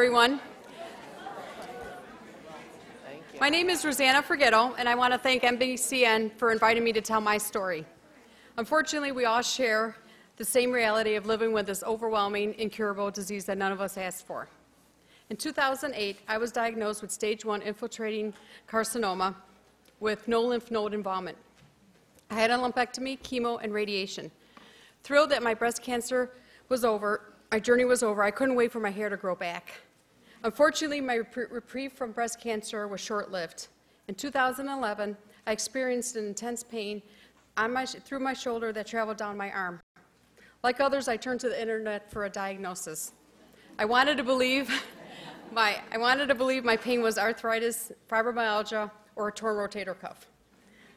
everyone. My name is Rosanna Frighetto, and I want to thank MBCN for inviting me to tell my story. Unfortunately, we all share the same reality of living with this overwhelming, incurable disease that none of us asked for. In 2008, I was diagnosed with stage 1 infiltrating carcinoma with no lymph node involvement. I had a lumpectomy, chemo, and radiation. Thrilled that my breast cancer was over, my journey was over, I couldn't wait for my hair to grow back. Unfortunately, my reprieve from breast cancer was short-lived. In 2011, I experienced an intense pain through my shoulder that traveled down my arm. Like others, I turned to the internet for a diagnosis. I wanted to believe my pain was arthritis, fibromyalgia, or a torn rotator cuff.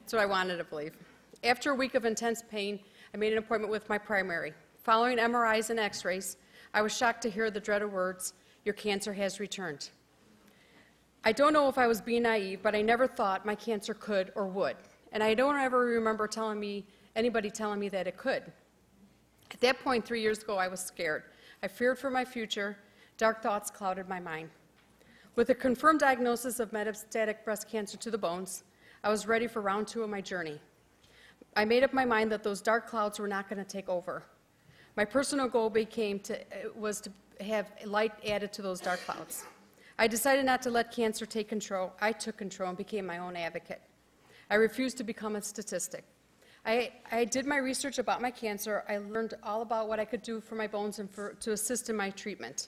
That's what I wanted to believe. After a week of intense pain, I made an appointment with my primary. Following MRIs and x-rays, I was shocked to hear the dreaded words, "Your cancer has returned." I don't know if I was being naive, but I never thought my cancer could or would. And I don't ever remember anybody telling me that it could. At that point, 3 years ago, I was scared. I feared for my future. Dark thoughts clouded my mind. With a confirmed diagnosis of metastatic breast cancer to the bones, I was ready for round 2 of my journey. I made up my mind that those dark clouds were not going to take over. My personal goal was to have light added to those dark clouds. I decided not to let cancer take control. I took control and became my own advocate. I refused to become a statistic. I did my research about my cancer. I learned all about what I could do for my bones and to assist in my treatment.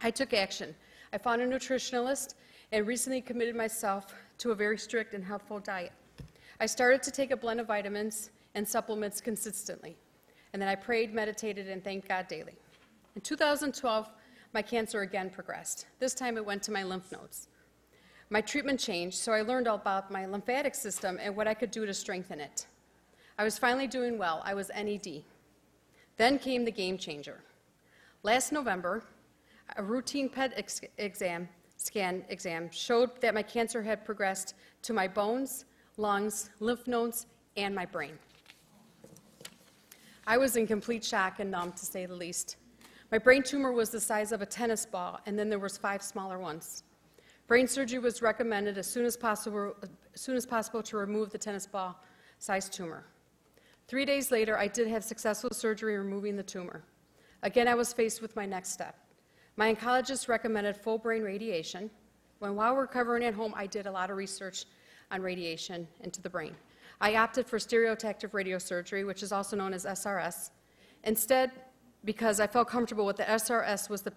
I took action. I found a nutritionalist and recently committed myself to a very strict and healthful diet. I started to take a blend of vitamins and supplements consistently. And then I prayed, meditated, and thanked God daily. In 2012, my cancer again progressed. This time it went to my lymph nodes. My treatment changed, so I learned all about my lymphatic system and what I could do to strengthen it. I was finally doing well. I was NED. Then came the game changer. Last November, a routine PET scan exam showed that my cancer had progressed to my bones, lungs, lymph nodes, and my brain. I was in complete shock and numb, to say the least. My brain tumor was the size of a tennis ball, and then there was 5 smaller ones. Brain surgery was recommended as soon as possible to remove the tennis ball-sized tumor. 3 days later, I did have successful surgery removing the tumor. Again, I was faced with my next step. My oncologist recommended full brain radiation. While recovering at home, I did a lot of research on radiation into the brain. I opted for stereotactic radiosurgery, which is also known as SRS. Instead, because I felt comfortable with the SRS was the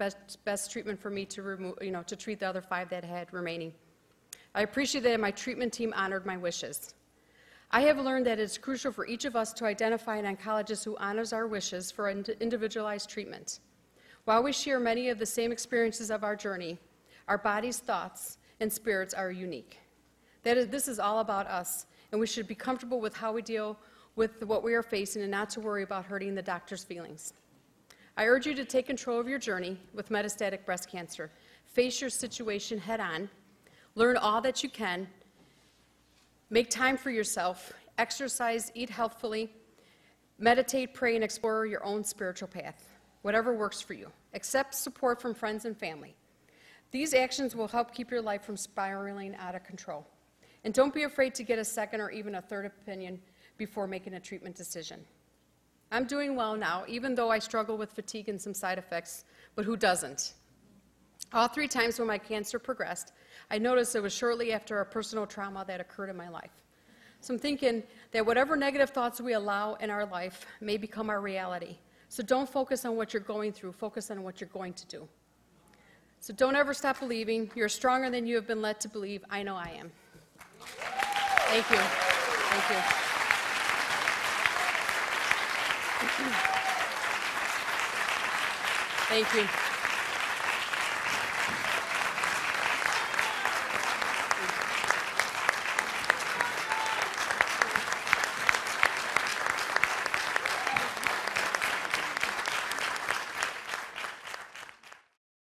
best treatment for me to treat the other 5 that I had remaining. I appreciate that my treatment team honored my wishes. I have learned that it's crucial for each of us to identify an oncologist who honors our wishes for individualized treatment. While we share many of the same experiences of our journey, our bodies, thoughts, and spirits are unique. This is all about us, and we should be comfortable with how we deal with what we are facing and not to worry about hurting the doctor's feelings. I urge you to take control of your journey with metastatic breast cancer. Face your situation head on. Learn all that you can. Make time for yourself. Exercise, eat healthfully. Meditate, pray, and explore your own spiritual path. Whatever works for you. Accept support from friends and family. These actions will help keep your life from spiraling out of control. And don't be afraid to get a second or even a third opinion before making a treatment decision. I'm doing well now, even though I struggle with fatigue and some side effects, but who doesn't? All 3 times when my cancer progressed, I noticed it was shortly after a personal trauma that occurred in my life. So I'm thinking that whatever negative thoughts we allow in our life may become our reality. So don't focus on what you're going through, focus on what you're going to do. So don't ever stop believing. You're stronger than you have been led to believe. I know I am. Thank you. Thank you. Thank you.